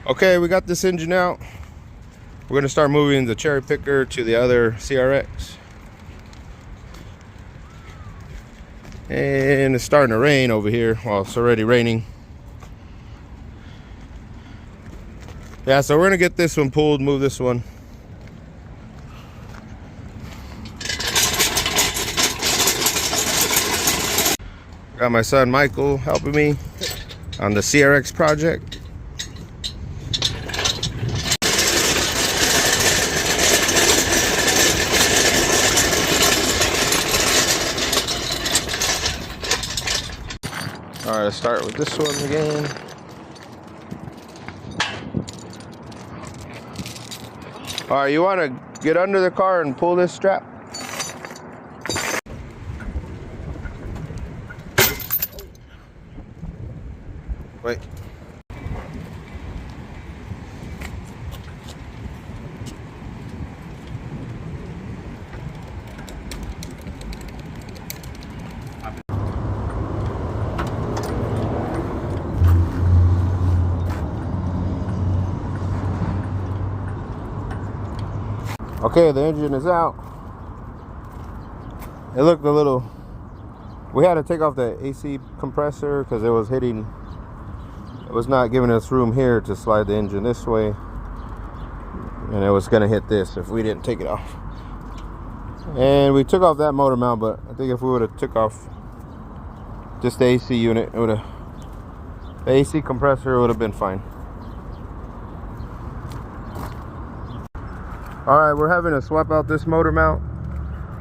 Okay, we got this engine out. We're gonna start moving the cherry picker to the other CRX. And it's starting to rain over here. Well, it's already raining. Yeah, so we're gonna get this one pulled, move this one. Got my son Michael helping me on the CRX project. All right, let's start with this one again. All right, you want to get under the car and pull this strap? Wait. Okay, the engine is out. It looked a little... We had to take off the AC compressor because it was hitting... It was not giving us room here to slide the engine this way. And it was going to hit this if we didn't take it off. And we took off that motor mount, but I think if we would have took off just the AC unit, it would have... The AC compressor would have been fine. Alright, we're having to swap out this motor mount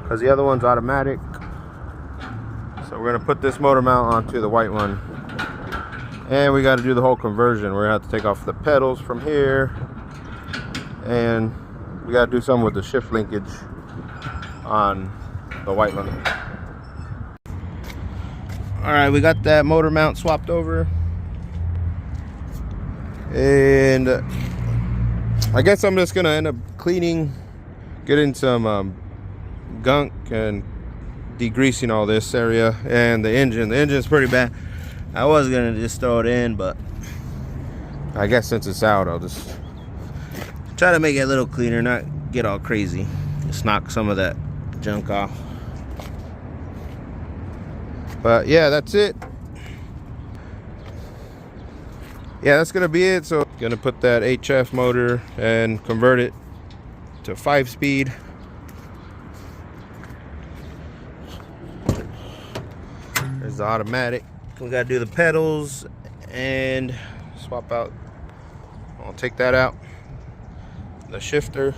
because the other one's automatic. So we're going to put this motor mount onto the white one. And we got to do the whole conversion. We're going to have to take off the pedals from here. And we got to do something with the shift linkage on the white one. Alright, we got that motor mount swapped over. And I guess I'm just gonna end up cleaning, getting some gunk and degreasing all this area. And the engine's pretty bad. I was gonna just throw it in, but I guess since it's out, I'll just try to make it a little cleaner, not get all crazy. Just knock some of that junk off. But yeah, that's it. Yeah, that's gonna be it. So gonna put that HF motor and convert it to 5-speed. There's the automatic. We gotta do the pedals and swap out. I'll take that out. The shifter.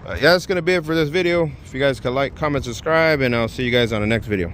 Yeah, that's gonna be it for this video. If you guys could like, comment, subscribe, and I'll see you guys on the next video.